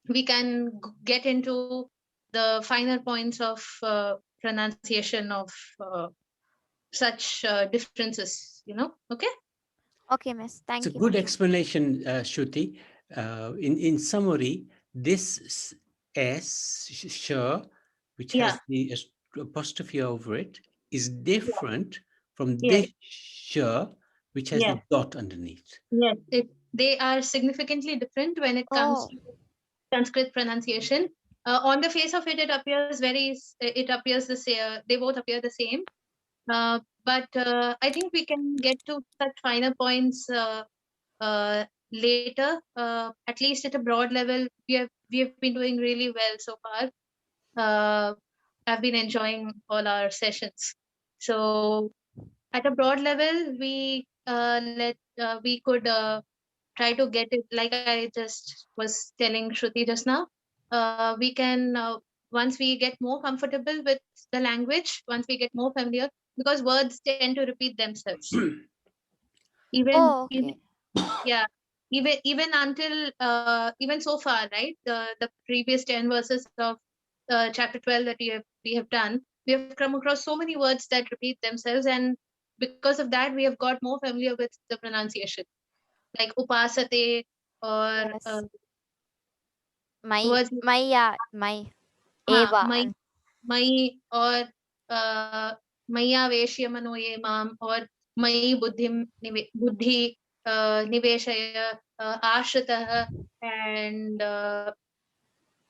we can get into the finer points of pronunciation of such differences, okay? Okay, miss. It's a Thank you. good explanation, Shruti. In summary, this S, sure, which Yeah, has the apostrophe over it, is different from yeah, this sure, which has yeah, the dot underneath. yes. They are significantly different when it comes Oh, to Sanskrit pronunciation. On the face of it, it appears the same. They both appear the same. But I think we can get to such finer points later. At least at a broad level, we have been doing really well so far. I've been enjoying all our sessions. So at a broad level, we could try to get it, like I just was telling Shruti just now. We can once we get more comfortable with the language, once we get more familiar, because words tend to repeat themselves. Even, oh, even okay. yeah, even until even so far, right? The previous 10 verses of chapter 12 that we have done, we have come across so many words that repeat themselves, and because of that, we have got more familiar with the pronunciation, like upasate, or Yes. My, words yeah, my my Eva. my, or maya veshya manoye mam, or mai buddhi niveshaya ashritah, and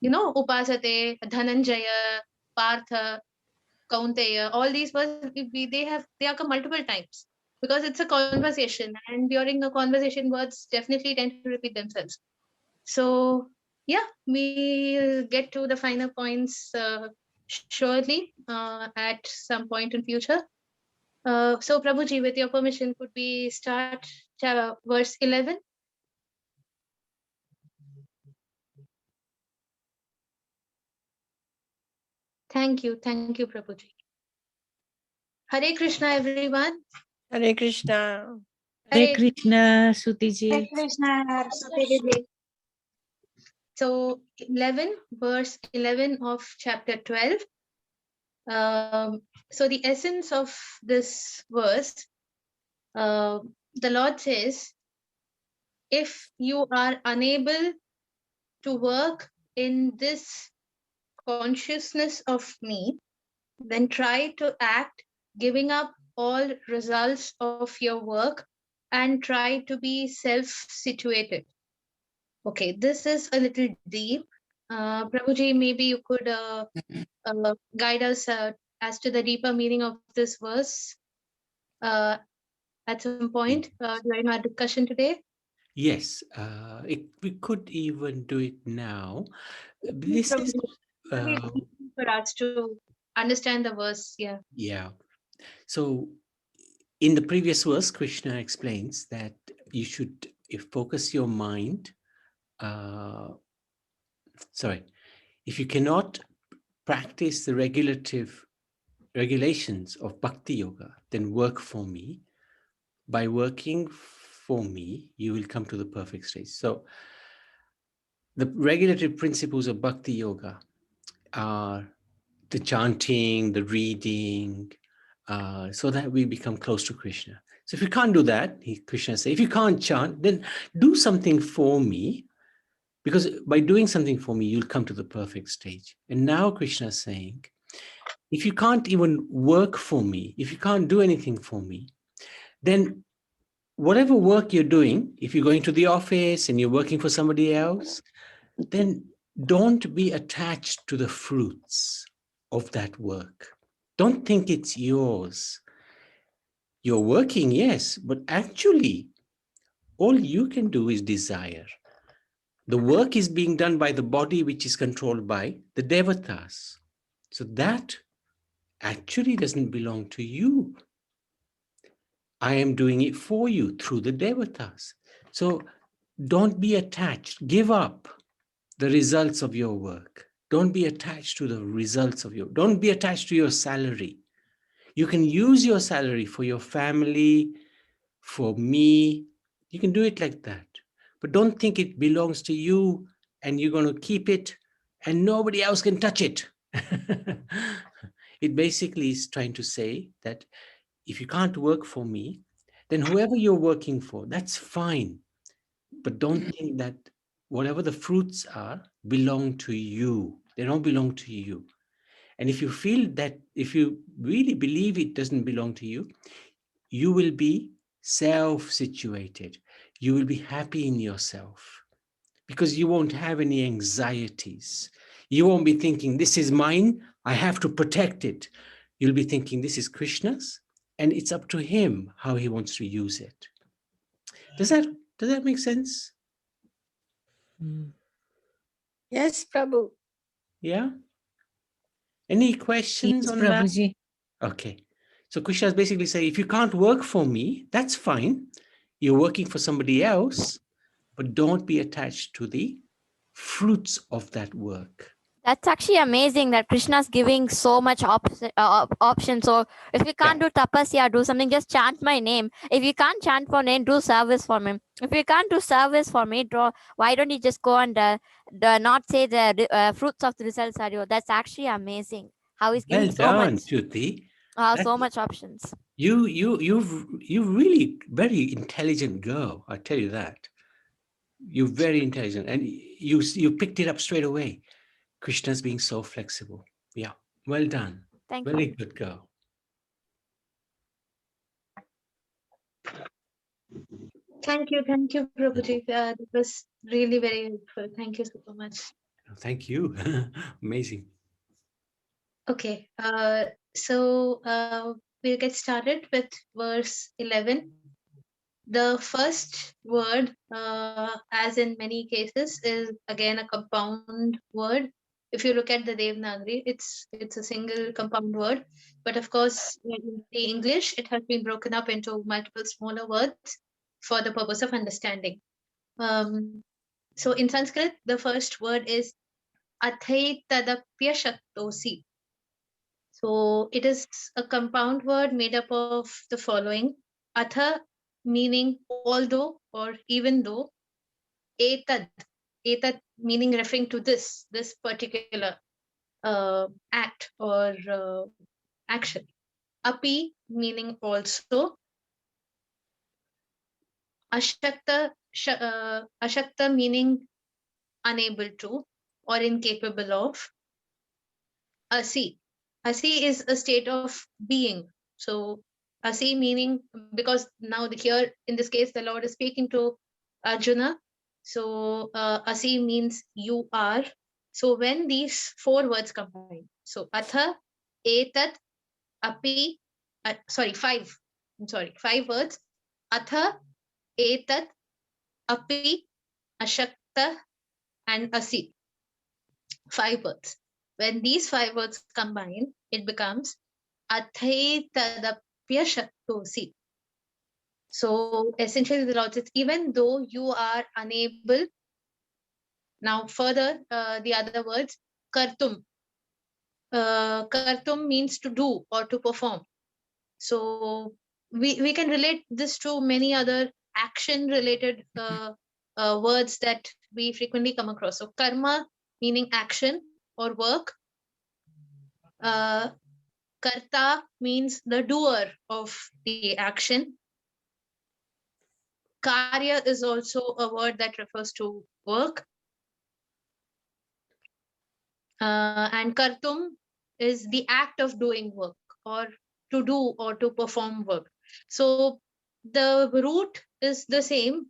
upasate, dhananjaya, partha, kaunteya. All these words, they occur multiple times because it's a conversation, and during a conversation, words definitely tend to repeat themselves. So yeah, we'll get to the finer points surely at some point in future. So Prabhuji, with your permission, could we start verse 11? Thank you, Prabhuji. Hare Krishna, everyone. Hare Krishna. Hare Hare Krishna, Sutiji. Hare Krishna, Sutiji. So 11, verse 11 of chapter 12. So the essence of this verse, the Lord says, if you are unable to work in this consciousness of me, then try to act giving up all results of your work and try to be self-situated. Okay, this is a little deep. Prabhuji, maybe you could guide us as to the deeper meaning of this verse uh, at some point during our discussion today. Yes, we could even do it now. This is, Prabhuji, for us to understand the verse. Yeah. yeah. So in the previous verse, Krishna explains that you should focus your mind. Sorry, if you cannot practice the regulations of Bhakti-Yoga, then work for me. By working for me, you will come to the perfect state. So the regulative principles of Bhakti-Yoga are the chanting, the reading, so that we become close to Krishna. So if you can't do that, Krishna says, if you can't chant, then do something for me, because by doing something for me, you'll come to the perfect stage. And now Krishna is saying, if you can't even work for me, if you can't do anything for me, then whatever work you're doing, if you're going to the office and you're working for somebody else, then don't be attached to the fruits of that work. Don't think it's yours. You're working, yes, but actually, all you can do is desire. The work is being done by the body, which is controlled by the devatas. So that actually doesn't belong to you. I am doing it for you through the devatas. So don't be attached. Give up the results of your work. Don't be attached to the results of don't be attached to your salary. You can use your salary for your family, for me. You can do it like that. But don't think it belongs to you and you're going to keep it and nobody else can touch it. It basically is trying to say that if you can't work for me, then whoever you're working for, that's fine. But don't think that whatever the fruits are belong to you. They don't belong to you. And if you feel that, if you really believe it doesn't belong to you, you will be self-situated. You will be happy in yourself because you won't have any anxieties. You won't be thinking, this is mine, I have to protect it. You'll be thinking, this is Krishna's, and it's up to him how he wants to use it. Does that make sense? Yes, Prabhu. Yeah? Any questions Yes, on that? Prabhuji. Okay. So Krishna is basically saying, if you can't work for me, that's fine. You're working for somebody else, but don't be attached to the fruits of that work. That's actually amazing that Krishna's giving so much options. So if you can't do tapasya, do something, just chant my name. If you can't chant for name, do service for me. If you can't do service for me, why don't you just go and not say the fruits of the results are you? That's actually amazing. How he's Well giving so done, much, Shruti. so much options. You're really very intelligent girl. I tell you that. You're very intelligent, and you picked it up straight away. Krishna's being so flexible. Yeah, well done. Thank Very you. good girl. Thank you, Prabhuji. That was really very helpful. Thank you so much. Thank you. Amazing. Okay, so we'll get started with verse 11. The first word, as in many cases, is again a compound word. If you look at the Devanagari, it's a single compound word. But of course, in the English, it has been broken up into multiple smaller words for the purpose of understanding. So in Sanskrit, the first word is Athaitadapya Shaktosi. So it is a compound word made up of the following. Atha meaning although or even though. Etad meaning referring to this particular act or action. Api meaning also. Ashakta meaning unable to or incapable of. Asi is a state of being. So Asi meaning, because now here in this case the Lord is speaking to Arjuna. So Asi means you are. So when these four words combine, so Atha, Etat, Api, five words. Atha, Etat, Api, Ashakta, and Asi. 5 words. When these 5 words combine, it becomes Athaitadapya Shaktosi. So essentially the Lord says, even though you are unable, now further the other words, Kartum. Kartum means to do or to perform. So we can relate this to many other action related words that we frequently come across. So karma meaning action or work. Karta means the doer of the action. Karya is also a word that refers to work. And kartum is the act of doing work or to do or to perform work. So the root is the same,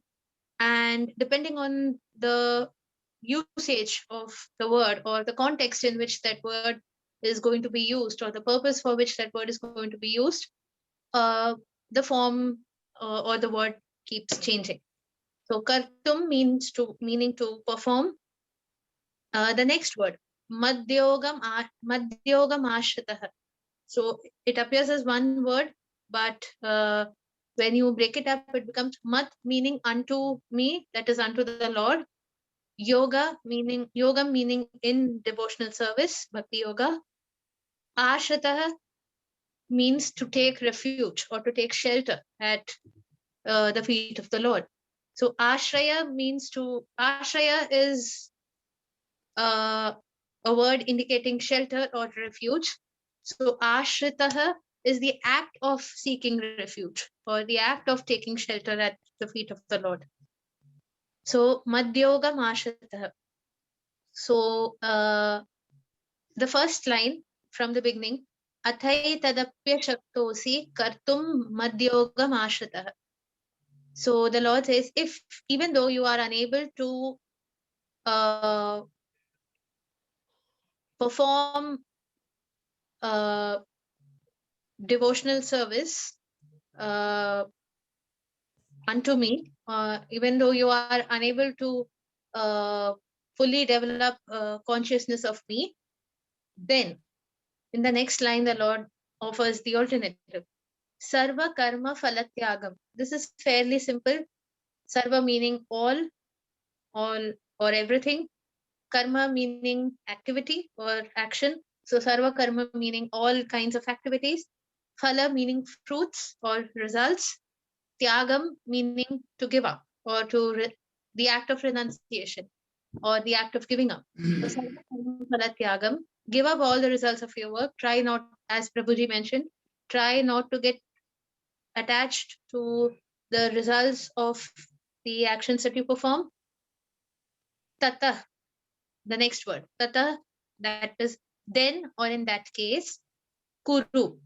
and depending on the usage of the word or the context in which that word is going to be used or the purpose for which that word is going to be used, the form or the word keeps changing. So kartum meaning to perform. The next word, madhyogam ashritah. So it appears as one word, but when you break it up, it becomes mat meaning unto me, that is unto the Lord. Yoga meaning in devotional service, bhakti yoga. Ashritah means to take refuge or to take shelter at the feet of the Lord. So ashraya is a word indicating shelter or refuge. So ashritaha is the act of seeking refuge or the act of taking shelter at the feet of the Lord. So madhyogam ashritaha. So the first line from the beginning, athai tadapya shaktosi kartum madhyogam ashritaha. So the Lord says, if even though you are unable to perform devotional service unto me, even though you are unable to fully develop consciousness of me, then in the next line, the Lord offers the alternative. Sarva karma phalatyagam. This is fairly simple. Sarva meaning all or everything. Karma meaning activity or action. So sarva karma meaning all kinds of activities. Phala meaning fruits or results. Tyagam meaning to give up or the act of renunciation or the act of giving up. So sarva karma phala tyagam. Give up all the results of your work. Try not, as Prabhuji mentioned, try not to get attached to the results of the actions that you perform. Tata, the next word. Tata, that is then or in that case. Kuru.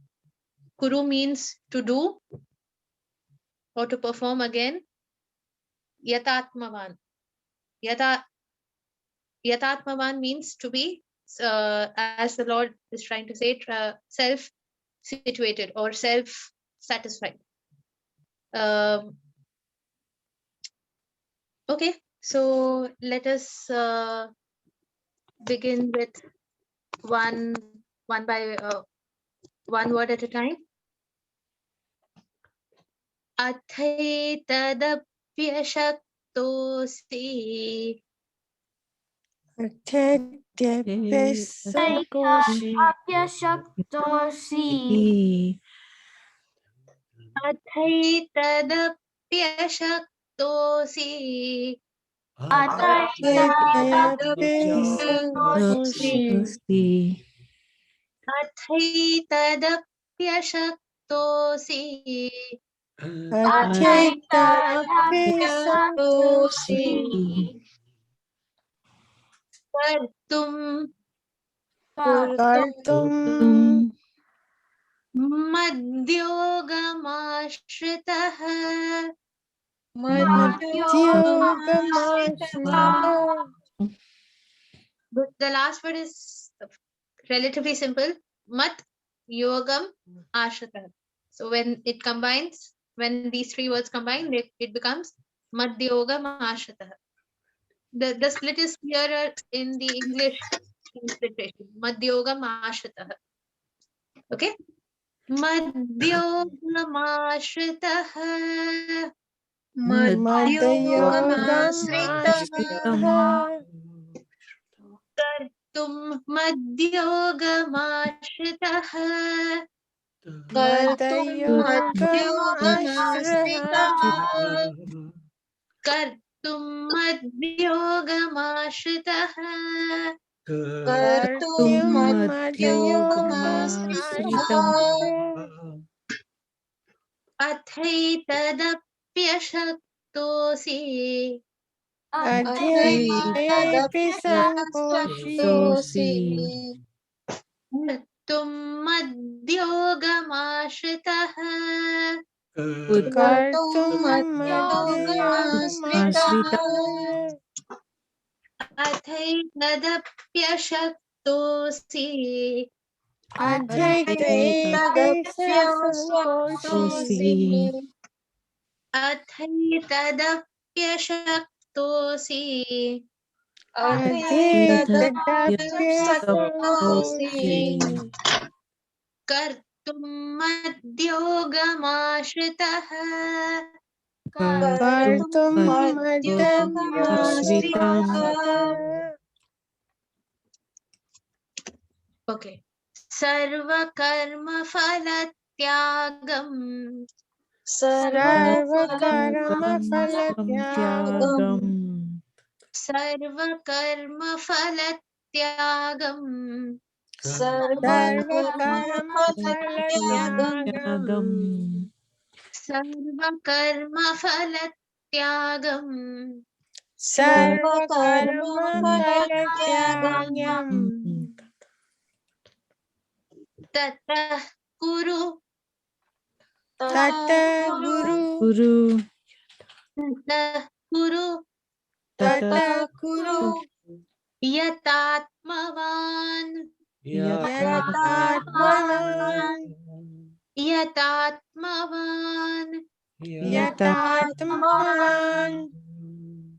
Kuru means to do or to perform again. Yatatmavan. Yatatmavan means to be, as the Lord is trying to say, self-situated or self-satisfied. Okay, so let us begin with one by one word at a time. Athaitatapyashaktosi. Apyashaktosi. Athaitatapyashaktosi. Apyashaktosi. Athaitatapyashaktosi. Apyashaktosi. Kartum Kartum madhyogamaashritah. madhyogamaashritah. The last word is relatively simple. Mat yogam ashrita. So when it combines, when these three words combine, it becomes madhyogam ashrita. The split is clearer in the English interpretation. Madhyogam ashrita. Okay. Madhyogam ashrita. Madhyogamaashritah. Kartum madhyogamaashritah. Madhyogamaashritah. Kartum madhyogamaashritah. Kartum madhyogamaashritah. Athaitadapyashaktosi. Adhyayepi samposhi. Kartum madhyogamaashritah. Kartum madhyogamaashritah. Athaitadapyashaktosi. Adhyayepi samposhi. Athaitadapyashaktosi. Adhyayepi samposhi. Kartum madhyogamaashritah. Kartum madhyogamaashritah. Okay. Sarva karma phalatyagam. Sarva karma phalatyagam. सर्वकर्मफलत्यागम् सर्वकर्मफलत्यागम् सर्वकर्मफलत्यागम् सर्वकर्मफलत्यागम् ततः कुरु ततः गुरु ततः कुरु ततः कुरु यतात्मवान् यतात्मवान् यतात्मवान् यतात्मवान्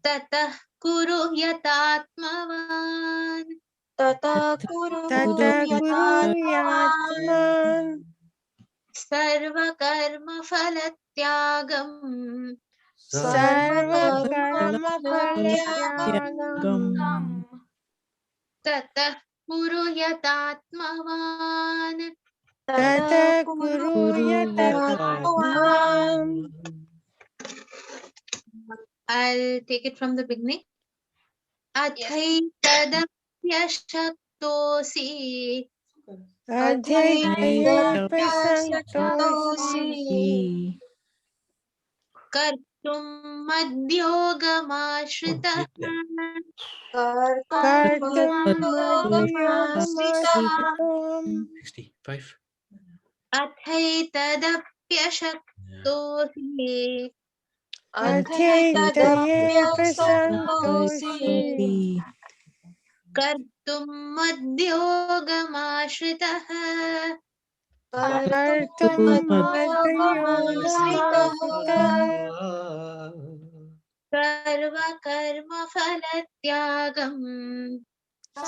ततः कुरु यतात्मवान् ततः कुरु ततः कुरु यात्मान् सर्वकर्मफलत्यागम् सर्वकर्मफलत्यागम् ततः कुरु यतात्मवान् ततः कुरु यतात्मवान् I'll take it from the beginning. अथैतदप्यशक्तोऽसि अध्यैतयप्यसक्तोऽसि कर्तुं मद्योगमाश्रितः कर्तुं कर्तुम् मद्योगमाश्रितम् 65. अथैतदप्यशक्तोऽसि अध्यैतयप्यसक्तोऽसि कर्तुं मद्योगमाश्रितः कर्तुं मद्योगमाश्रितः सर्वकर्मफलत्यागम्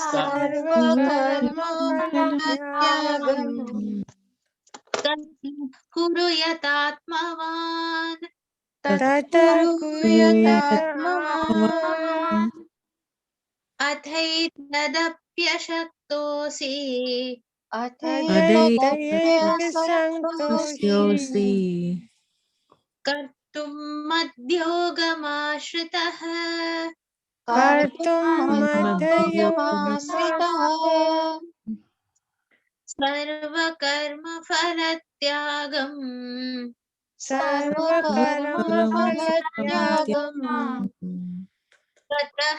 सर्वकर्मफलत्यागम् कुरु यतात्मवान् ततः कुरु यतात्मवान् अथैतदप्यशक्तोऽसि अध्यैतयप्यसक्तोऽसि कर्तुं मद्योगमाश्रितः कर्तुं मद्योगमाश्रितः सर्वकर्मफलत्यागम् सर्वकर्मफलत्यागम् ततः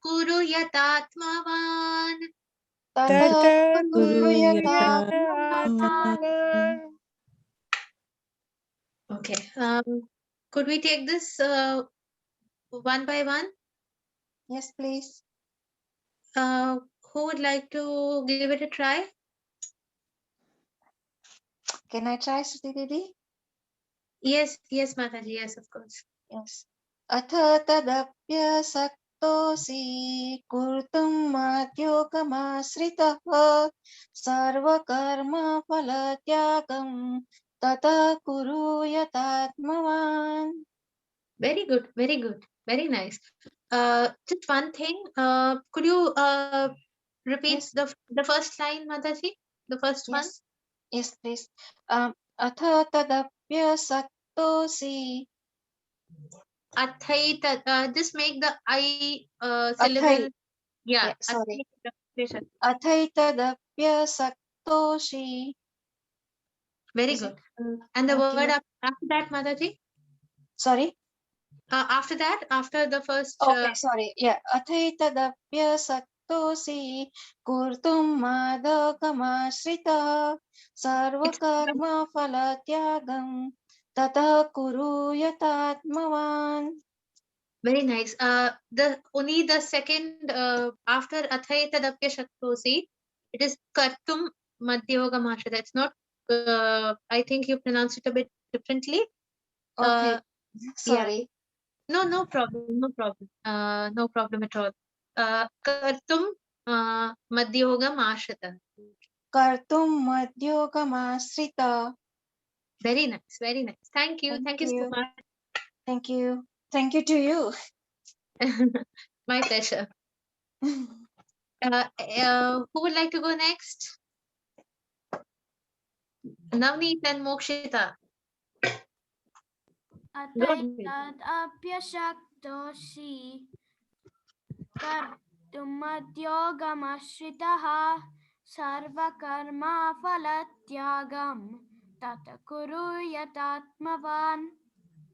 कुरु यतात्मवान् ततः कुरु यतात्मवान् Okay. Could we take this one by one? Yes, please. Who would like to give it a try? Can I try, Sruti Didi? Yes, Mataji. Yes, of course. Yes. अथ तदप्यसक्तोऽसि कर्तुं मद्योगमाश्रितः सर्वकर्मफलत्यागं ततः कुरु यतात्मवान्. Very good. Very good. Very nice. Just one thing. Could you repeat Yes. the first line, Mataji? The first one. Yes, please. अथ तदप्यसक्तोऽसि. Athaita. Just make the I syllable. Yeah. Sorry. Athaita. अथैतदप्यसक्तोऽसि. Very Is good. it? And the Thank word you. after that, Mataji? Sorry. After that, after the first. Okay, sorry. Yeah. अथैतदप्यसक्तोऽसि कर्तुं मद्योगमाश्रितः सर्वकर्मफलत्यागं ततः कुरु यतात्मवान्. Very nice. The only the second after athaitadapya shaktosi, it is kartum madhyogamashita. It's not. I think you pronounce it a bit differently. Okay. Yeah. Sorry. No problem. No problem. No problem at all. Kartum madhyogamashita. कर्तुं मद्योगमाश्रितः. Very nice. Very nice. Thank you. Thank you so much. Thank you. Thank you to you. My pleasure. Who would like to go next? Navneet and Mokshita. अतैतदप्यशक्तोऽसि कर्तुमद्योगमश्रितः सर्वकर्मफलत्यागं तत कुरु यतात्मवान्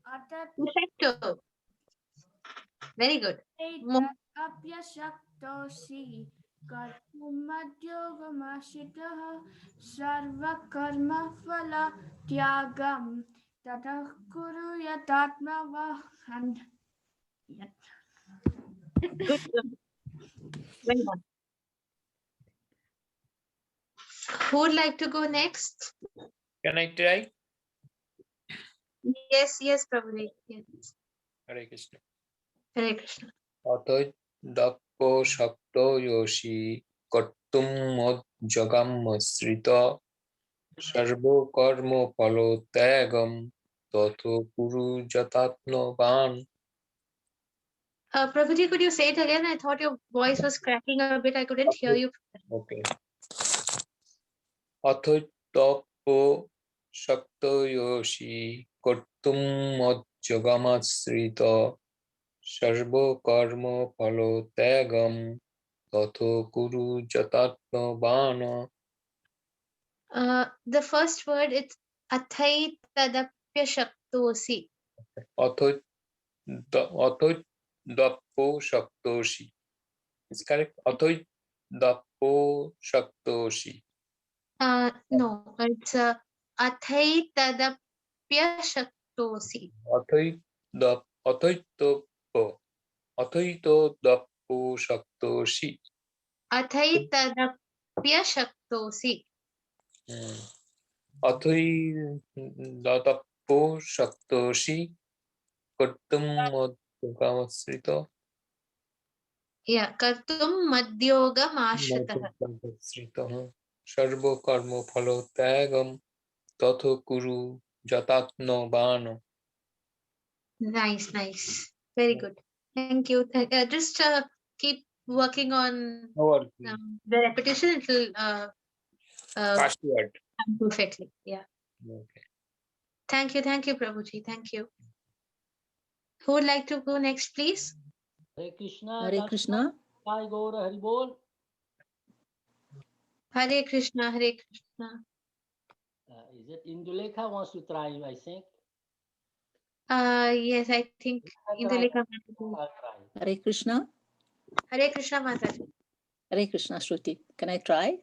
Perfecto. Very good. अप्यशक्तोऽसि कर्तुमद्योगमश्रितः सर्वकर्मफलत्यागं ततः कुरु यतात्मवान्. Good. Well done. Who would like to go next? Can I try? Yes, yes, Prabhuji. Yes. Hare Krishna. Hare Krishna. Ato dakko shakto yoshi kartum mod jagam asrita sarvo karmo palo tagam tato kuru jatatno van. Prabhuji, could you say it again? I thought your voice was cracking a bit. I couldn't hear you. Okay. Ato dakko shakto yoshi kartum mod jagam asrita sarvo karmo palo tagam tato kuru jatatno van. The first word it's athai tadapya shaktosi. Author Dapo Shaktoshi. Is correct? Author Dapo Shaktoshi. No, it's athai tadapya shaktosi. Author to Dapo Shaktoshi. Athai tadapya shaktosi. Author Dapo Shaktoshi. Kartum Madhyamasrita. Yeah, kartum madhyogam ashritah. Sarvo Karmo Phalo Tagam Tatho Kuru Jatatno Bano. Nice, nice. Very good. Thank you. Just keep working on the repetition. It will Fast word. come perfectly. Yeah. Okay. Thank you, Prabhuji. Thank you. Who would like to go next, please? Hare Krishna. Hare Krishna. Jai Gaura Hari Bol. Hare Krishna, Hare Krishna. Is it Indulekha wants to try, I think. Yes, I think Indulekha. I'll try. Hare Krishna. Hare Krishna, Mataji. Hare Krishna, Shruti. Can I try?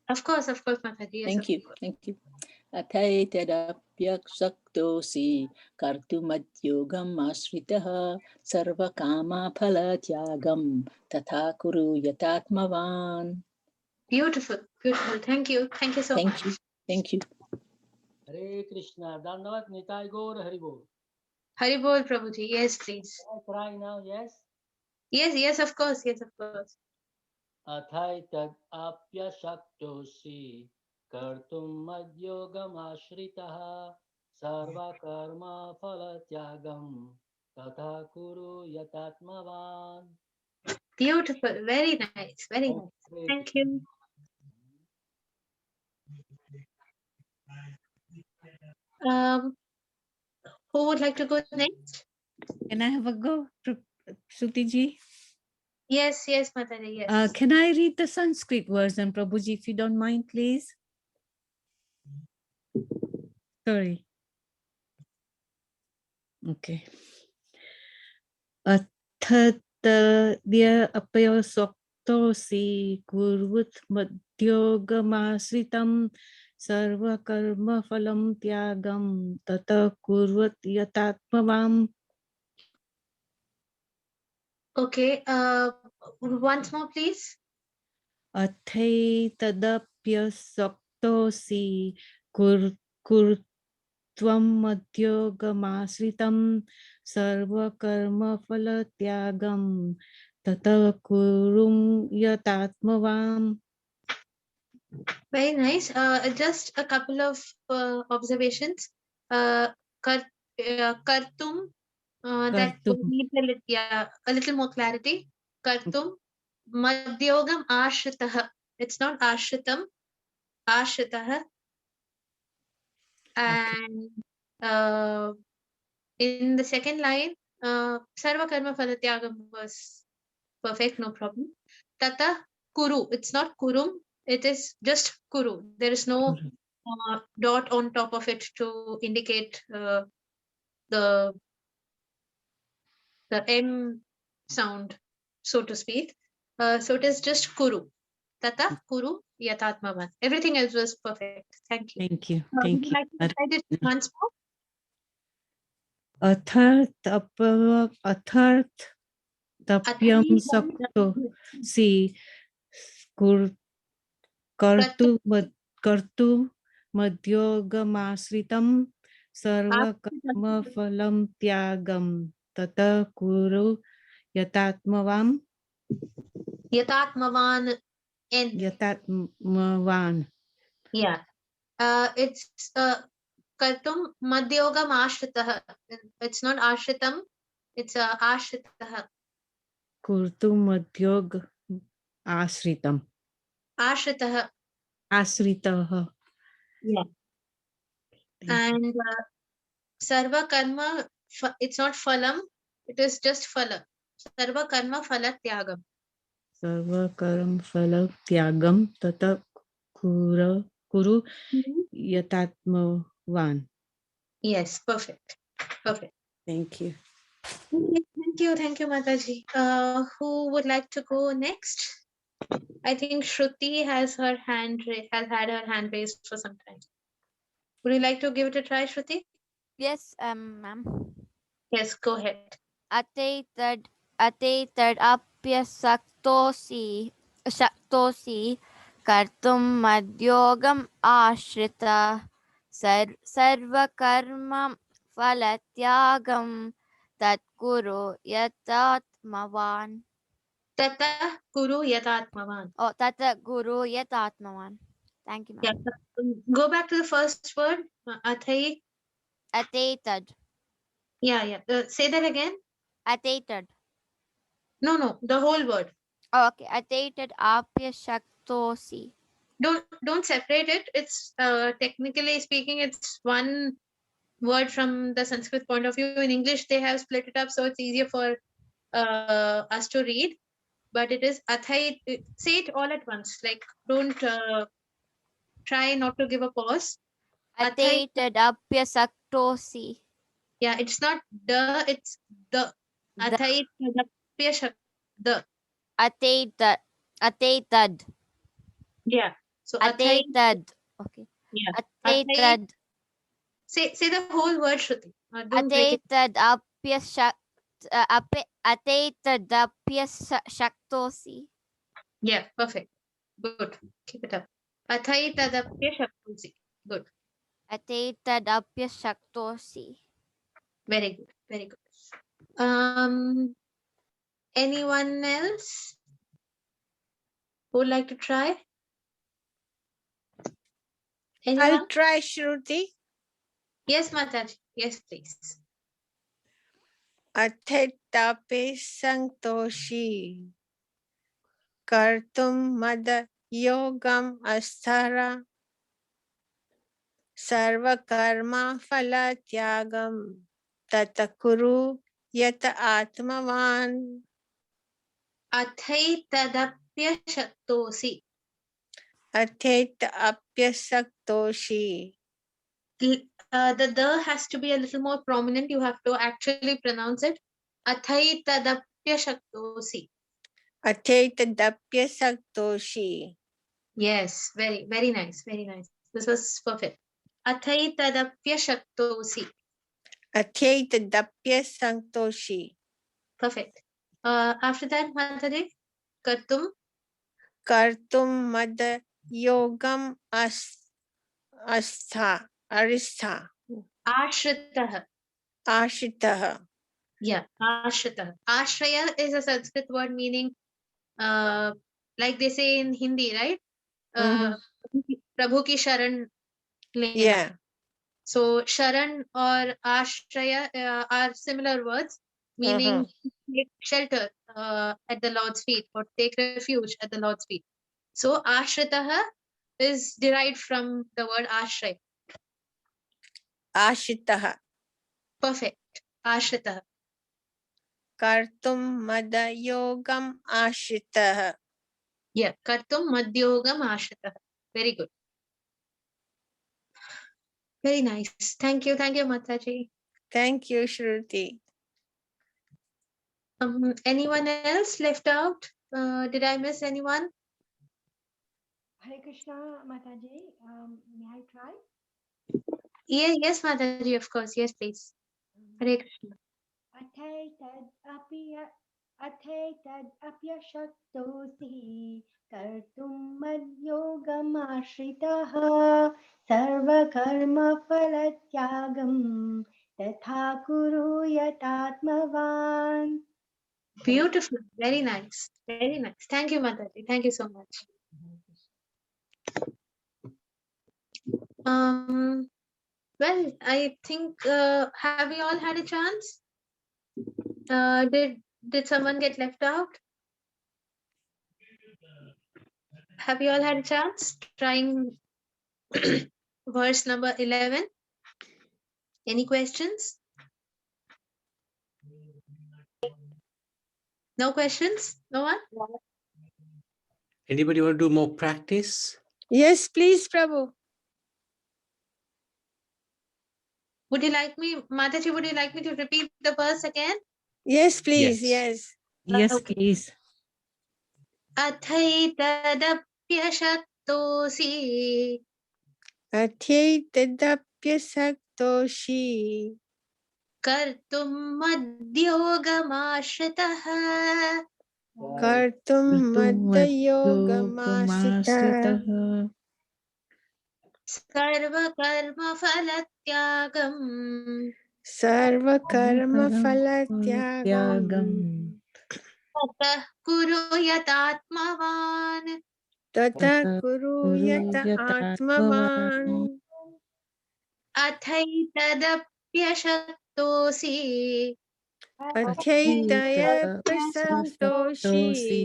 Of course, Mataji. Yes, Thank you. Thank you. Athai tadapyak shaktosi kartumadyogam ashritaha sarva kama phala tyagam tatha kuru yatatmavan. Beautiful, beautiful. Thank you. Thank you so much. Thank you. Thank you. Hare Krishna. Dandavat Nitai Gaura Hari Bol. Hari Bol, Prabhuji. Yes, please. Can I try now? Yes. Yes, of course. Yes, of course. Athai tad apya shaktosi kartum madhyogam ashritaha sarva karma phala tyagam tatha kuru yatatmavan. Beautiful. Very nice. Very nice. Thank you. Who would like to go next? Can I have a go, Shruti ji? Yes, Mataji. Yes. Can I read the Sanskrit version, Prabhuji, if you don't mind, please? Sorry. Okay. Athatadya apayasoktosi kurvut madhyogamasritam sarva karma phalam tyagam tata kurvat yatatmavam. Okay. Once more, please. Athaitadapyasoktosi kurtvam madhyogamasritam sarva karma phala tyagam tata kurum yatatmavam. Very nice. Just a couple of observations. Kartum. That needs a little more clarity. Kartum. Madhyogam ashritah. It's not ashritam. Ashritah. And in the second line, Sarva Karma Phalatyagam was Perfect, no problem. Tata kuru. It's not kurum. It is just kuru. There is no dot on top of it to indicate the M sound, so to speak. So it is just kuru. Tata kuru yatatmavan. Everything else was perfect. Thank you. Thank you. Would Thank you you. like to recite it once more? Atharth tapyam sakto si kartu madyogamasritam sarvakarma phalam tyagam tata kuru yatatmavam Yatatmavan N. yatatmavan. Yeah. It's kartum madhyogam ashritah. It's not ashritam. It's ashritah. Kurtu madyog asritam. Ashritah. Asritaha. Yeah. And sarva karma, it's not phalam. It is just phala. Sarva karma phala tyagam. Sarvakaram phala tyagam tata kuru yatatmavan. Yes, perfect. Perfect. Thank you. Thank you, Mataji. Who would like to go next? I think Shruti has had her hand raised for some time. Would you like to give it a try, Shruti? Yes, ma'am. Yes, go ahead. Atitad apyasaktosi kartum madhyogam ashrita sarvakarma phalatyagam tatkuru yatatmavan. Tata Guru Yatatmavan. Oh, tata guru yatatmavan. Thank you, Yeah. ma'am. Go back to the first word. Athai. Atitad. Yeah. Say that again. Atitad. No. The whole word. Oh, okay. Atitad apyasaktosi. Don't separate it. It's technically speaking, it's one word from the Sanskrit point of view. In English, they have split it up, so it's easier for us to read. But it is athai. Say it all at once. Like, don't try not to give a pause. Athai. Atitad apyasaktosi. Yeah, it's not the, it's the. Athai tadapyashak. The. Atitad. Yeah. So athai. Atitad. Okay. Yeah. Atitad. Say the whole word, Shruti. Don't break it. Atitad apyasaktosi. Yeah, perfect. Good. Keep it up. Athai tadapyashaktusi. Good. Atitad apyasaktosi. Very good. Very good. Anyone else who would like to try? Anyone? I'll try, Shruti. Yes, Mataji. Yes, please. Athetape sanktoshi kartum mada yogam asthara sarva karma phala tyagam tatakuru yata atmavan. Athai tadapyashaktosi. Atheta apyasaktoshi. The has to be a little more prominent. You have to actually pronounce it. Athai tadapyashaktosi. Atheta dapyasaktoshi. Yes, very, very nice. Very nice. This was perfect. Athai tadapyashaktosi. Atheta dapyasaktoshi. Perfect. After that, Mataji, kartum. Kartum mada yogam aristha. Ashritah. Ashitaha. Yeah, ashritah. Ashraya is a Sanskrit word meaning, like they say in Hindi, right? Prabhu ki sharan lena. Yeah. So sharan or ashraya are similar words, meaning take shelter at the Lord's feet or take refuge at the Lord's feet. So ashritah is derived from the word ashraya. Ashitaha. Perfect. Ashritah. कर्तुं मदयोगम् आश्रितः. Yeah, kartum madhyogam ashritah. Very good. Very nice. Thank you, Mataji. Thank you, Shruti. Anyone else left out? Did I miss anyone? Hare Krishna, Mataji. May I try? Yeah, yes, Mataji, of course. Yes, please. Hare Krishna. अथैतदप्यशक्तोऽसि कर्तुं मद्योगमाश्रितः सर्वकर्मफलत्यागं तथा कुरु यतात्मवान्. Beautiful. Very nice. Very nice. Thank you, Mataji. Thank you so much. Well, I think have we all had a chance? Did someone get left out? Have you all had a chance trying verse number 11? Any questions? No questions? No one? Anybody want to do more practice? Yes, please, Prabhu. Would you like me, Mataji, would you like me to repeat the verse again? Yes, please. Yes. Yes. Yes, Okay. please. Athaitatapyashaktosi अथैतदप्यशक्तोषि kartum madhyogamaashritah कर्तुं मद्योगमाश्रितः सर्वकर्मफलत्यागं सर्वकर्मफलत्यागं ततः कुरु यतात्मवान् ततः कुरु यत आत्मवान् अथैतदप्यशक्तोऽसि अथैतदप्यशक्तोषि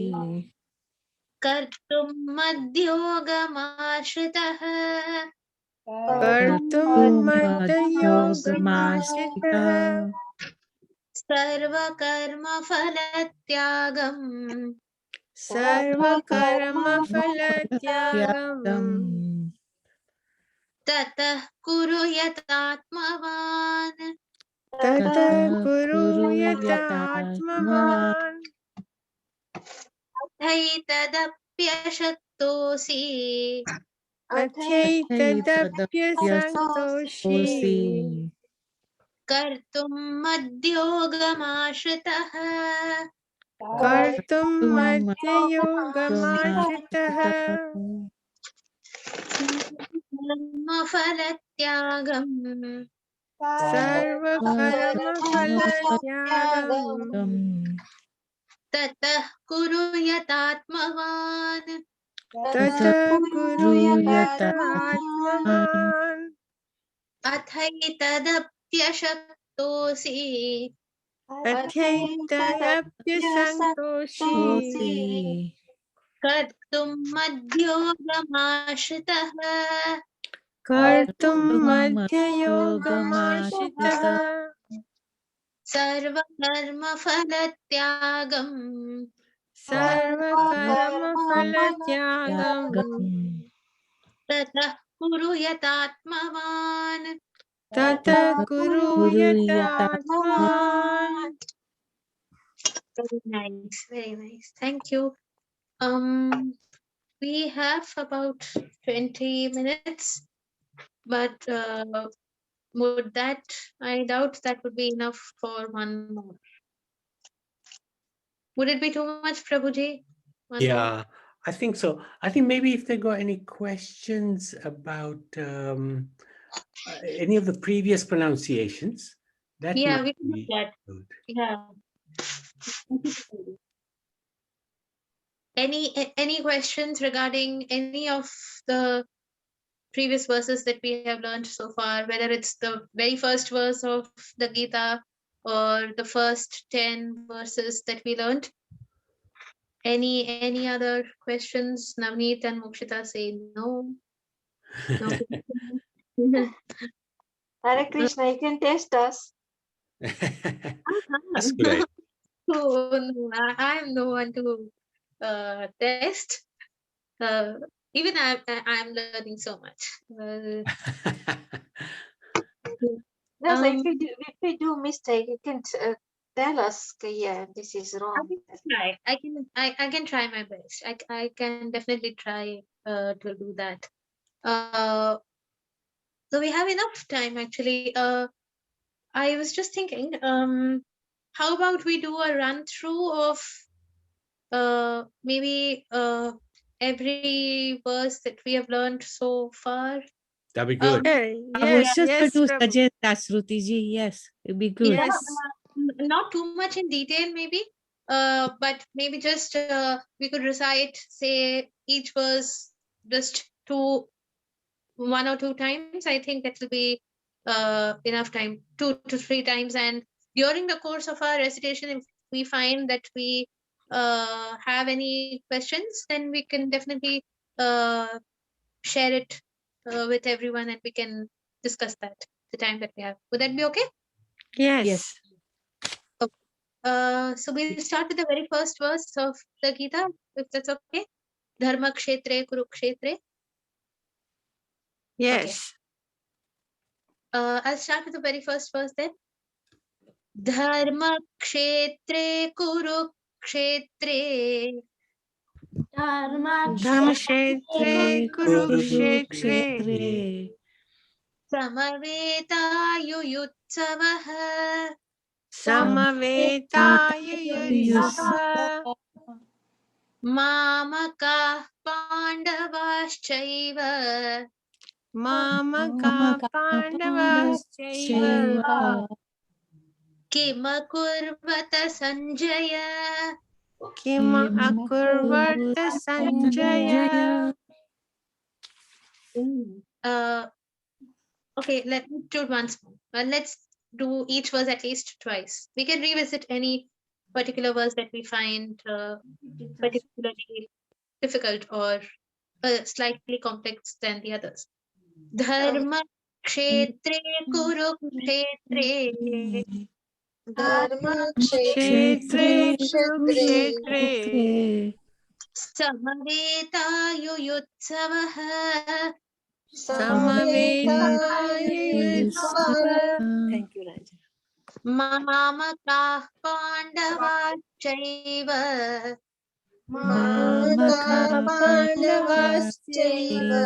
कर्तुं मद्योगमाश्रितः कर्तुं मद्योगमाश्रितः सर्वकर्मफलत्यागं सर्वकर्मफलत्यागं ततः कुरु यतात्मवान् ततः कुरु यत आत्मवान् अथैतदप्यशक्तोऽसि अथैतदप्यशक्तोषि कर्तुं मद्योगमाश्रितः कर्तुं मद्योगमाश्रितः कर्मफलत्यागं सर्वकर्मफलत्यागं ततः कुरु यतात्मवान् ततः कुरु यत आत्मवान् अथैतदप्यशक्तोऽसि अथैतदप्यशक्तोषि कर्तुं मद्योगमाश्रितः कर्तुं मद्योगमाश्रितः सर्वकर्मफलत्यागं सर्वकर्मफलत्यागं ततः कुरु यतात्मवान् ततः कुरु यत आत्मवान्. Very nice, very nice. Thank you. We have about 20 minutes, but would that, I doubt that would be enough for one more. Would it be too much, Prabhuji? One more? Yeah, I think so. I think maybe if they got any questions about any of the previous pronunciations, that Yeah, might we can do be that. good. Yeah. Any questions regarding any of the previous verses that we have learned so far, whether it's the very first verse of the Gita or the first 10 verses that we learned? Any other questions? Navneet and Mokshita say no. No. Hare Krishna, you can test us. That's good. Oh, no, I'm no one to test. Even I'm learning so much. No, so Um, if we do mistake, you can tell us. Yeah, this is I wrong. can try. I can try my best. I can definitely try to do that. So we have enough time actually. I was just thinking, how about we do a run through of maybe every verse that we have learned so far. That'd be good. I was Yes, just going yes, to Prabhu. suggest that, Shruti ji. Yes, it'd be good. Yeah, Yes. not too much in detail maybe, but maybe just we could recite, say, each verse just one or two times. I think that will be enough time, 2 to 3 times. And during the course of our recitation, if we find that we have any questions, then we can definitely share it with everyone and we can discuss that the time that we have. Would that be okay? Yes. So we'll start with the very first verse of the Gita, if that's okay. Dharma kshetre kurukshetre. Yes. I'll start with the very first verse then. Dharma kshetre kurukshetre Dharmashetre Kurukshetre samaveta Samaveta Mamaka Pandavaschaiva Mamaka Pandavaschaiva Kimakurvata Sanjaya. Kim Akurvata Sanjaya. Okay, let me do it once more. Let's do each verse at least twice. We can revisit any particular verse that we find particularly difficult or slightly complex than the others. Dharma kshetre kurukshetre Dharma Kshetre kshetre Kurukshetre samaveta Samaveta Yutsava. Thank you, Raja. Mamaka Pandavachaiva Mamaka Pandavaschaiva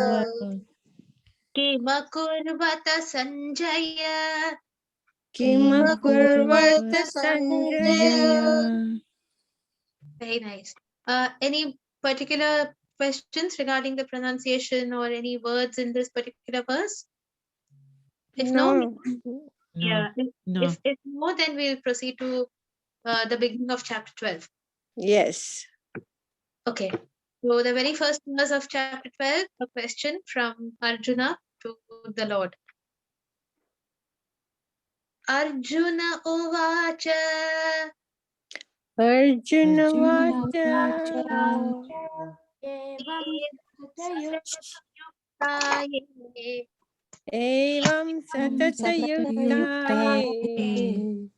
Kimakurvata Sanjaya. Kimakurvata Sanjaya. Very nice. Any particular questions regarding the pronunciation or any words in this particular verse? If no, yeah. If no, then we'll proceed to the beginning of chapter 12. Yes. Okay. So the very first verse of chapter 12, a question from Arjuna to the Lord. Arjuna Uvacha Arjuna Vacha Evam Satatayuktaye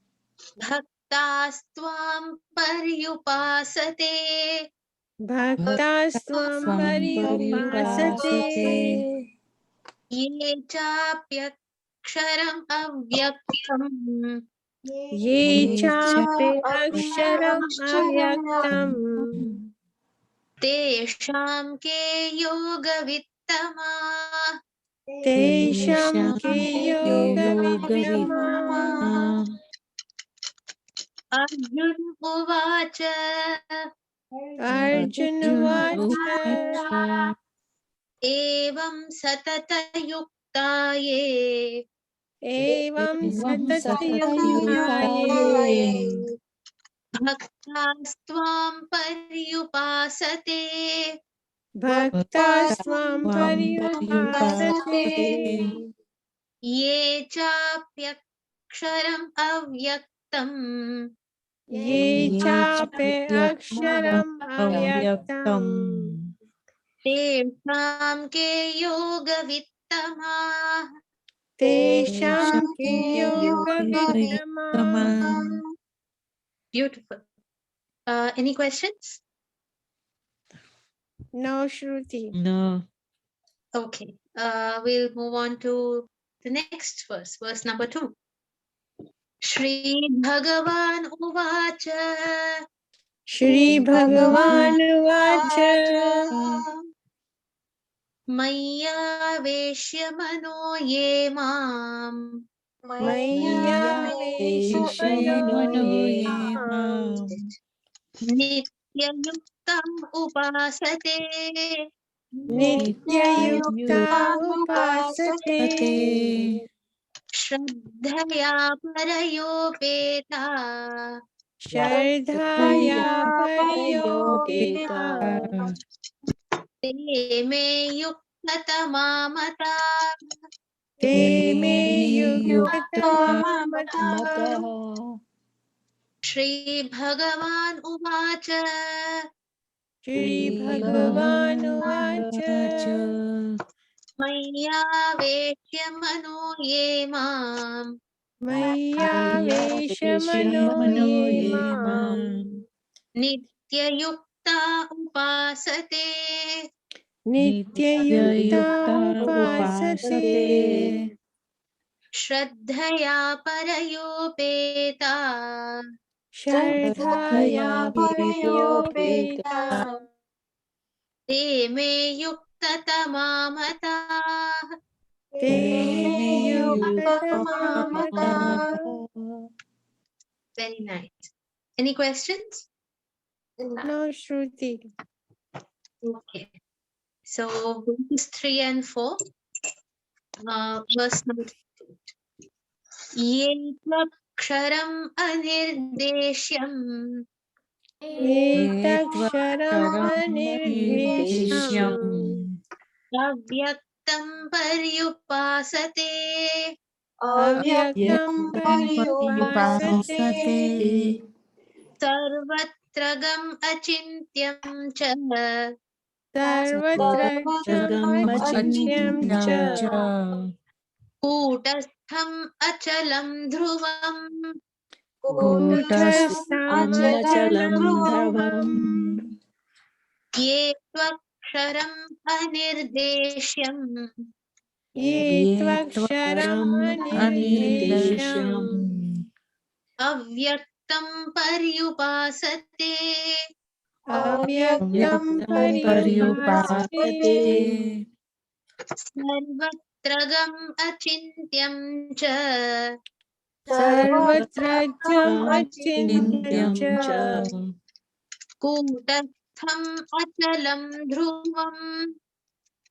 Bhaktastvam Paryupasate Bhaktasvam Paryupasate Ye Chapyaksharam Avyaktam Ye Chape Aksharam Avyaktam Tesham Ke Yoga Vittama Tesham Ke Yoga Vittama Arjun Uvacha Arjuna Vacha Evam Satatayuktaye Evam Satatayuktaye Bhaktastvam Paryupasate Bhaktasvam Paryupasate Ye Chapyaksharam Avyaktam Ye Chape Aksharam Avyaktam Tesham Ke Yoga Vittama. Tesham Ke Yoga Vittama. Beautiful. Any questions? No, Shruti. No. Okay. We'll move on to the next verse, verse number 2. Shri Bhagavan Uvacha Shri Bhagavan Vacha Maya Veshya Mano Ye Mam Maya Veshmano Ye Mam Nitya Yuktam Upasate Nitya Yukta Upasate Shraddhaya Parayopeta Shardhaya Parayopeta Te me Yuktatamamata Te me Yuktatamamata Shri Bhagavan Uvacha Shri Bhagavan Vacha Maya Veshya Mano Ye Mam Maya Veshmano Ye Mam Nitya Yukta Upasate Nitya Yukta Upasate Shraddhaya Parayopeta Shardhaya Parayopeta Te me Yuktatamamata Te me Yuktatamamata. Very nice. Any questions? No, Shruti. Okay. So verses 3 and 4. Verse number 2. Ye tvaksharam anirdeshyam Etaksharam anirdesham avyaktam paryupasate avyaktam paryupasate sarvatra gam achintyam cha sarvatra achityam cha कूटस्थम् अचलं ध्रुवम् कूटस्थम् अचलं ध्रुवम् ये त्वक्षरम् अनिर्देश्यम् ये त्वक्षरम् अनिर्देश्यम् अव्यक्तं पर्युपासते अव्यक्तं पर्युपासते सर्वत्र गम् अचिन्त्यं च सर्वत्र अचिन्त्यं च कूटस्थम् अचलं ध्रुवम्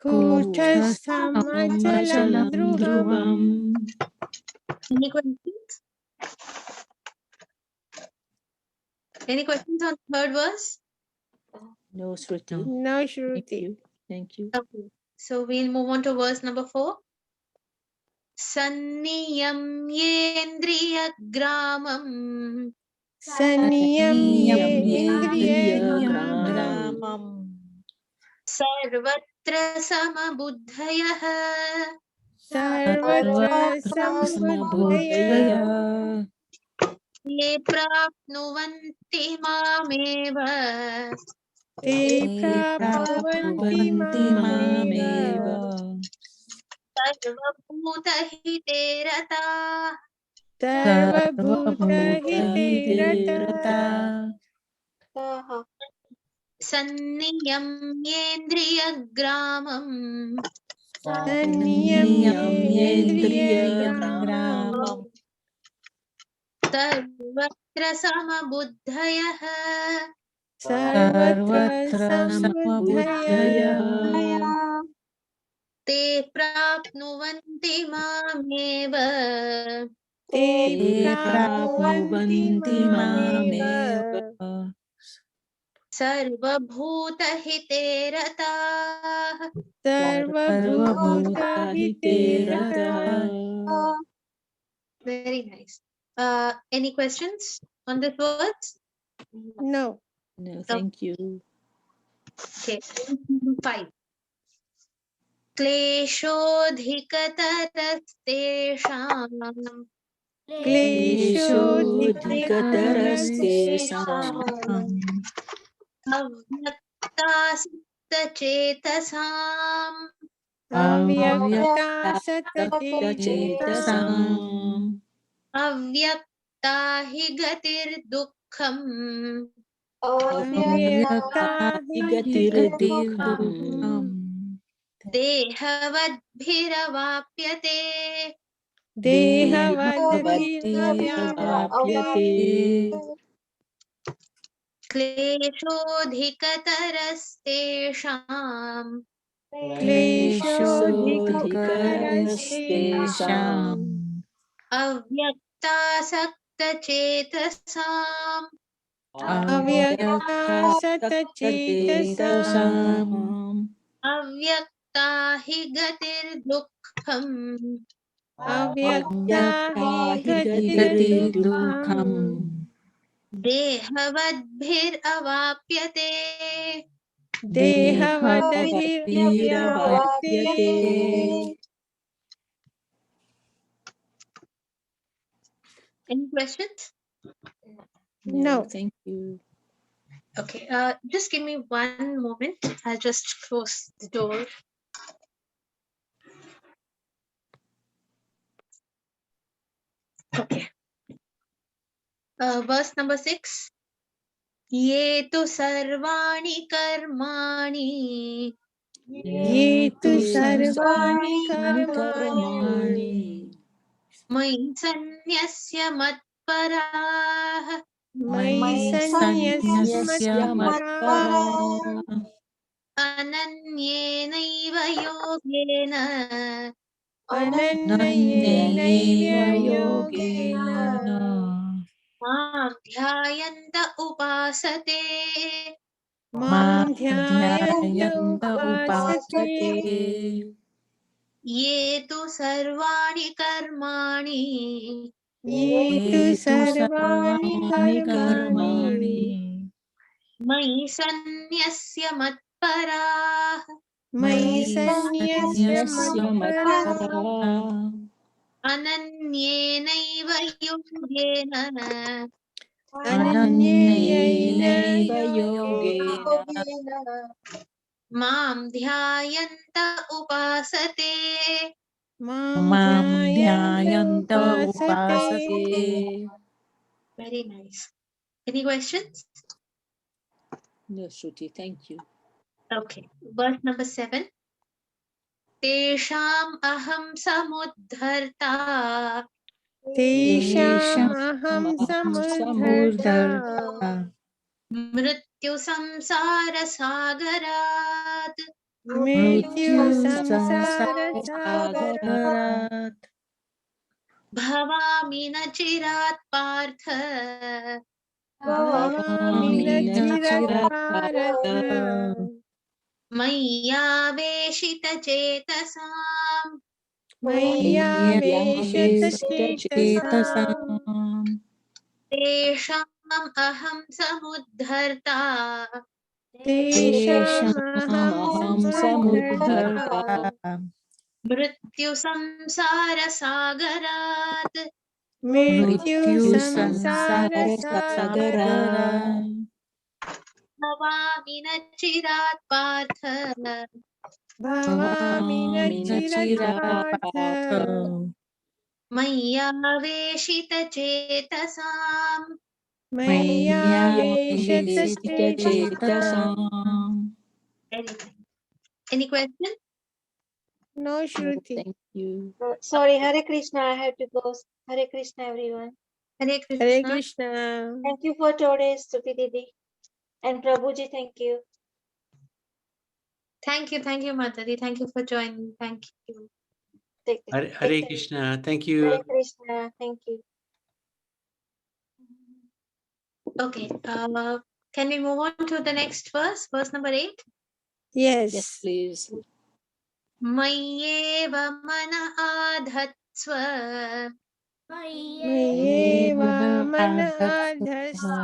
कूटस्थम् अचलं ध्रुवम्. Any questions? Any questions on third verse? No, Shruti. No, Thank Shruti. you. Thank you. Okay. So we'll move on to verse number 4. Sanniyamyendriyagramam Sanniyamyendriyagramam sarvatra samabuddhayah sarvatra sambuddhaya ye prapnuvanti mameva te prapnuvanti mameva sarvabhutahite ratah sarvabhutahite ratah Sanniyamyendriyagramam Sanniyamyendriyagramam sarvatra samabuddhayah sarvatra sambuddhaya te prapnuvanti mameva te prapnuvanti mameva sarvabhutahite ratah sarvabhutahite ratah. Very nice. Any questions on this words? No. No, thank you. Okay. 5. क्लेशोऽधिकतरस्तेषाम् क्लेशोऽधिकतरस्तेषाम् अव्यक्तासक्तचेतसाम् Avyakta Avyaktasachetasam Satachetasam अव्यक्ता हि गतिर्दुःखम् Avyakta Avyaktahigatirdukham Higatirdukam देहवद्भिरवाप्यते Dehavadbhiravapyate Dehavadbhiravapyate क्लेशोऽधिकतरस्तेषाम् Kleshodhikarastesam Kleshodhikarastesham अव्यक्तासक्तचेतसाम् Avyakta Satachetasam Avyaktasachetasam अव्यक्ता हि गतिर्दुःखम् Avyakta Higatirdukam Avyaktahigatirdukham देहवद्भिरवाप्यते Dehavadbhiravapyate Dehavadbhiravapyate. Any questions? No, No. thank you. Okay, just give me one moment. I'll just close the door. Okay. Verse number 6. ये तु सर्वाणि कर्माणि Ye tu Sarvani sarvani karmani मयि सन्न्यस्य मत्पराः Mai Sanyasya sanyasmatpara matpara अनन्येनैव योगेन Ananyayenaiva yogena yogena मां ध्यायन्त उपासते Mam dhyayanta Madhyayanta upasate upasate ये तु सर्वाणि कर्माणि Ye tu Yetu sarvani sarvani karmani karmani मयि सन्न्यस्य मत्पराः Mai Mai sanyasya sanyasya matpara matpara अनन्येनैव योगेन Ananyayenaiva Ananyayenaiva yogena yogena मां ध्यायन्त उपासते Mam Mam dhyayanta dhyayanta upasate upasate. Very nice. Any questions? No, Shruti, thank you. Okay. Verse number 7. तेषाम् अहं समुद्धर्ता Tesham Tesham aham aham samudharta samudharta मृत्युसंसारसागरात् Mrityu Mrityu samsara sagara samsarasagarat भवामि न चिरात् Partha Bhavami Bhavami nachirat nachirat bharata bharata मय्यावेशितचेतसाम् Maya veshata Mayyaveshita chetasam chetasam तेषाम् अहं समुद्धर्ता Tesham Tesham aham aham samudharta samudharta मृत्युसंसारसागरात् Mrityu Mrityu samsara sagara samsarasagarat भवामि न चिरात् Partha Bhavami Bhavami nachirat nachirat bharata bharata मय्यावेशितचेतसाम् Maya veshata Mayyaveshita chetasam chetasam. Any question? No No, Shruti. thank you. Sorry, Hare Krishna, I have to go. Hare Krishna, everyone. Hare Hare Krishna. Krishna. Thank you for today's Stuti Didi. And Prabhuji, thank you. Thank you, Matadi. Thank you for joining. Thank you. Take Hare, take Hare care. Krishna. Thank Hare you. Krishna, thank you. Okay. Can we move on to the next verse? Verse number 8. Yes, Yes. please. मय्येव मन आधत्स्व Mayeva mana adhasva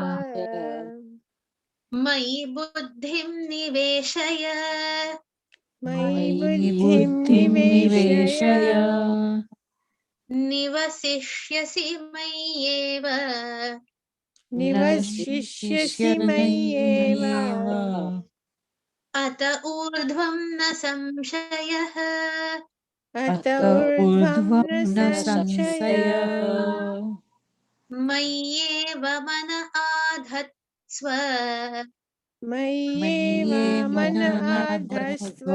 मयि बुद्धिं निवेशय Mayi Mayi buddhim buddhim niveshaya niveshaya निवसिष्यसि मय्येव निवशिष्यसि मय्येव अत ऊर्ध्वं न संशयः अत ऊर्ध्वं न संशयः मय्येव मन आधत्स्व मय्येव मन आधस्त्व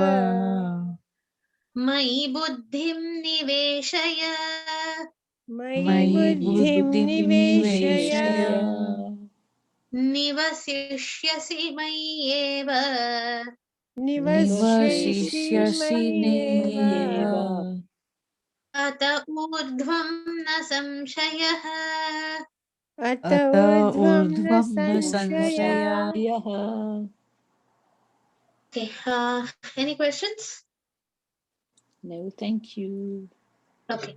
मयि बुद्धिं निवेशय मयि बुद्धिं निवेशय निवसिष्यसि मय्येव निवसिष्यसि मय्येव अत ऊर्ध्वं न संशयः अत ऊर्ध्वं न संशयः Okay, any questions? No, thank you. Okay,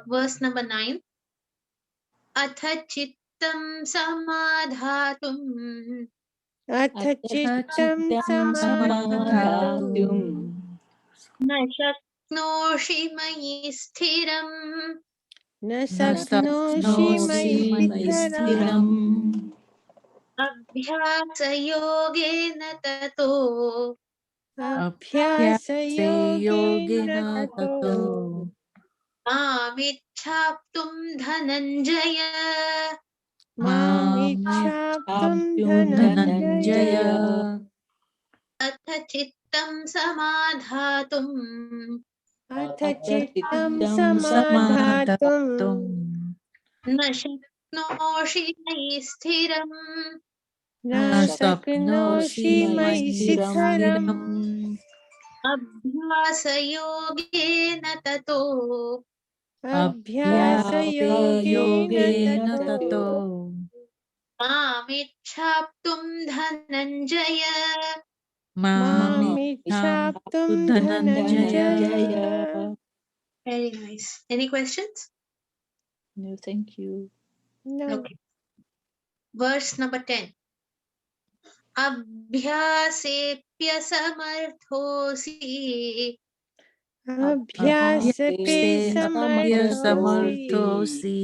verse number 9. अथ चित्तं समाधातुम् अथ चित्तं समाधातुं न शक्नोषि मयि स्थिरम् न शक्नोषि मयि स्थिरम् अभ्यासयोगेन ततो अभ्यासयोगेन ततो मामिच्छाप्तुं धनञ्जय मामिच्छाप्तुं धनञ्जय अथ चित्तं समाधातुम् अथ चित्तं समाधातुं न शक्नोषि मयि स्थिरम् न शक्नोषि मयि स्थिरम् अभ्यासयोगेन ततो अभ्यासयोगेन ततो मामिच्छाप्तुं धनञ्जय मामिच्छाप्तुं Dhananjaya. Very nice. Any questions? No, thank you. No. Okay. Verse number 10. अभ्यासेऽप्यसमर्थोऽसि अभ्यासेऽपि समर्थोऽसि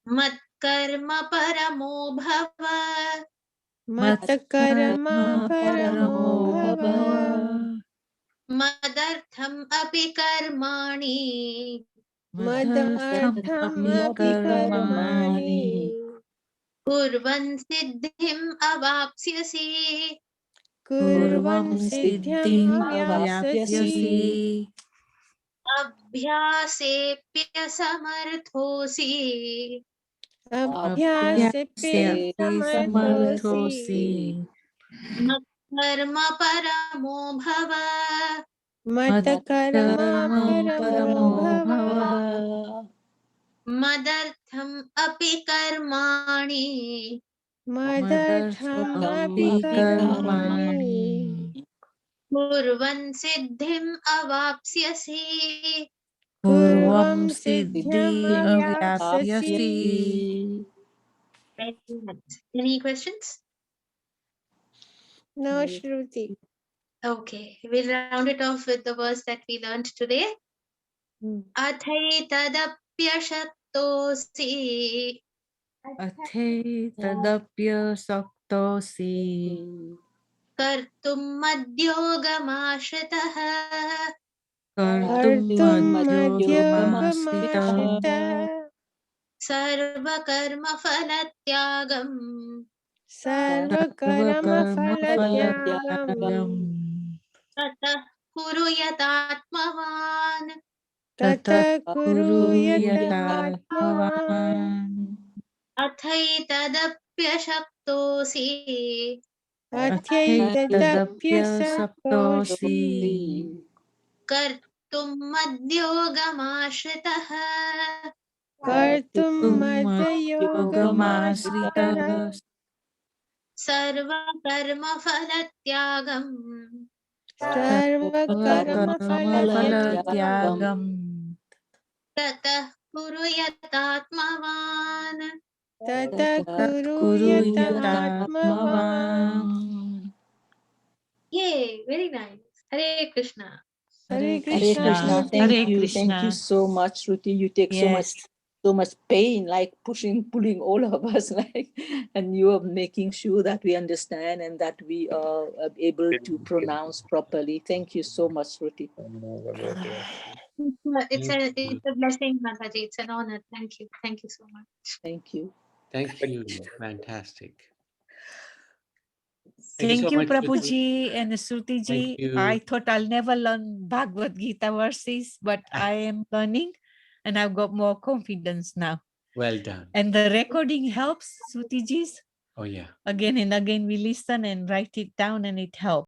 मत्कर्म परमो भव मत्कर्म परमो भव मदर्थम् अपि कर्माणि मदर्थमपि कर्माणि कुर्वन् सिद्धिम् अवाप्स्यसि कुर्वन् सिद्धिम् अवाप्स्यसि अभ्यासेऽप्यसमर्थोऽसि अभ्यासेऽपि समर्थोऽसि मत्कर्म परमो भव मत्कर्म परमो भव मदर्थम् अपि कर्माणि मदर्थमपि कर्माणि कुर्वन् सिद्धिम् अवाप्स्यसि कुर्वं सिद्धिम् अवाप्स्यसि. Any questions? No, Shruti. Okay, we'll round it off with the verse that we learned today. अथैतदप्यशक्तोऽसि अथैतदप्यशक्तोऽसि कर्तुम् मद्योगमाश्रितः कर्तुं मद्योगमाश्रितः सर्वकर्मफलत्यागम् सर्वकर्मफलत्यागम् ततः कुरु यतात्मवान् ततः कुरु यतात्मवान् अथैतदप्यशक्तोऽसि अथैतदप्यशक्तोऽसि कर्तुम् मद्योगमाश्रितः कर्तुं मद्योगमाश्रितः सर्वकर्मफलत्यागम् सर्वकर्मफलत्यागम् ततः कुरु यतात्मवान् ततः कुरु यतात्मवान्. Yay, very nice. Hare Krishna. Hare Hare Krishna. Krishna. Hare Thank you. Krishna. Thank you so much, Shruti. You take so much Yes. so much pain, like pulling all of us, like, and you are making sure that we understand and that we are able to pronounce properly. Thank you so much, Ruti. It's a blessing, Mataji. It's an honor. Thank you. Thank you so much. Thank you. Thank you. Fantastic. Thank so you, much, Shruti. Prabhuji and Shruti ji. Thank you. I thought I'll never learn Bhagavad Gita verses, but I am learning and I've got more confidence now. Well done. And the recording helps, Shruti ji's. Oh, yeah. Again and again we listen and write it down and it helps.